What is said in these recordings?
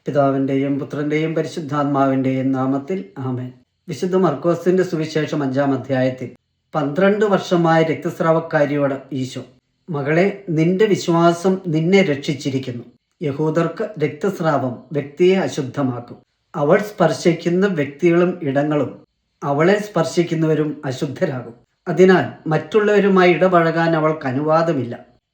പിതാവിൻ്റെയും പുത്രൻ്റെയും പരിശുദ്ധാത്മാവിൻ്റെയും നാമത്തിൽ ആമേൻ. വിശുദ്ധ മർക്കോസിന്റെ സുവിശേഷം 5-ാം അധ്യായത്തിൽ 12 വർഷമായ രക്തസ്രാവക്കാരിയോട് ഈശോ, മകളെ, നിന്റെ വിശ്വാസം നിന്നെ രക്ഷിച്ചിരിക്കുന്നു. യഹൂദർക്ക് രക്തസ്രാവം വ്യക്തിയെ അശുദ്ധമാക്കും. അവൾ സ്പർശിക്കുന്ന വ്യക്തികളും ഇടങ്ങളും അവളെ സ്പർശിക്കുന്നവരും അശുദ്ധരാകും. അതിനാൽ മറ്റുള്ളവരുമായി ഇടപഴകാൻ അവൾക്ക് അനുവാദമില്ല.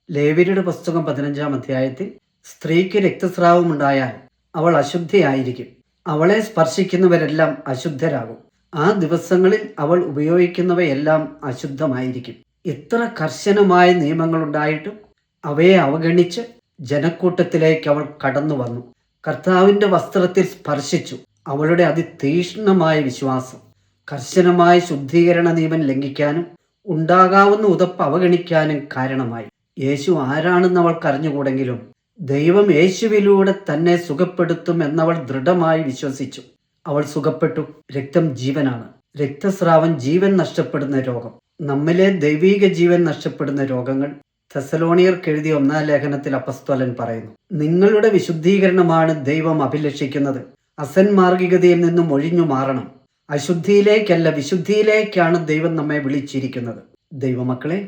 ലേവ്യരുടെ പുസ്തകം 15-ാം അധ്യായത്തിൽ സ്ത്രീക്ക് രക്തസ്രാവമുണ്ടായാൽ അവൾ അശുദ്ധയായിരിക്കും. അവളെ സ്പർശിക്കുന്നവരെല്ലാം അശുദ്ധരാകും. ആ ദിവസങ്ങളിൽ അവൾ ഉപയോഗിക്കുന്നവയെല്ലാം അശുദ്ധമായിരിക്കും. ഇത്ര കർശനമായ നിയമങ്ങളുണ്ടായിട്ടും അവയെ അവഗണിച്ച് ജനക്കൂട്ടത്തിലേക്ക് അവൾ കടന്നു വന്നു. കർത്താവിൻ്റെ വസ്ത്രത്തിൽ സ്പർശിച്ചു. അവളുടെ അതിതീക്ഷ്ണമായ വിശ്വാസം കർശനമായ ശുദ്ധീകരണ നിയമം ലംഘിക്കാനും ഉണ്ടാകാവുന്ന ഉതപ്പ് അവഗണിക്കാനും കാരണമായി. യേശു ആരാണെന്ന് അവൾക്ക് അറിഞ്ഞുകൂടെങ്കിലും ദൈവം യേശുവിലൂടെ തന്നെ സുഖപ്പെടുത്തും എന്നവൾ ദൃഢമായി വിശ്വസിച്ചു. അവൾ സുഖപ്പെട്ടു. രക്തം ജീവനാണ്. രക്തസ്രാവം ജീവൻ നഷ്ടപ്പെടുന്ന രോഗം. നമ്മിലെ ദൈവീക ജീവൻ നഷ്ടപ്പെടുന്ന രോഗങ്ങൾ തെസ്സലോനിയർക്ക് എഴുതിയ 1-ാം ലേഖനത്തിൽ അപ്പസ്തോലൻ പറയുന്നു, നിങ്ങളുടെ വിശുദ്ധീകരണമാണ് ദൈവം അഭിലഷിക്കുന്നത്. അസന്മാർഗികതയിൽ നിന്നും ഒഴിഞ്ഞു മാറണം. അശുദ്ധിയിലേക്കല്ല, വിശുദ്ധിയിലേക്കാണ് ദൈവം നമ്മെ വിളിച്ചിരിക്കുന്നത്. ദൈവമക്കളെ,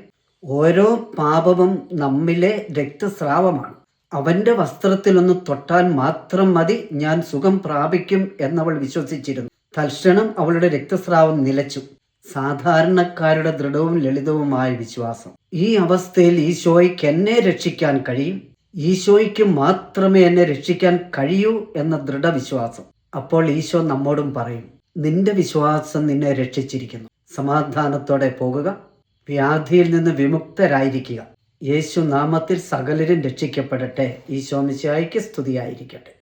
ഓരോ പാപവും നമ്മിലെ രക്തസ്രാവമാണ്. അവന്റെ വസ്ത്രത്തിലൊന്ന് തൊട്ടാൽ മാത്രം മതി, ഞാൻ സുഖം പ്രാപിക്കും എന്നവൾ വിശ്വസിച്ചിരുന്നു. തൽക്ഷണം അവളുടെ രക്തസ്രാവം നിലച്ചു. സാധാരണക്കാരുടെ ദൃഢവും ലളിതവുമായ വിശ്വാസം. ഈ അവസ്ഥയിൽ ഈശോയ്ക്ക് എന്നെ രക്ഷിക്കാൻ കഴിയും, ഈശോയ്ക്ക് മാത്രമേ എന്നെ രക്ഷിക്കാൻ കഴിയൂ എന്ന ദൃഢവിശ്വാസം. അപ്പോൾ ഈശോ നമ്മോടും പറയും, നിന്റെ വിശ്വാസം നിന്നെ രക്ഷിച്ചിരിക്കുന്നു. സമാധാനത്തോടെ പോകുക, വ്യാധിയിൽ നിന്ന് വിമുക്തരായിരിക്കുക. യേശു നാമത്തിൽ സകലരും രക്ഷിക്കപ്പെടട്ടെ. ഈശോ മിശിഹായ്ക്ക് സ്തുതിയായിരിക്കട്ടെ.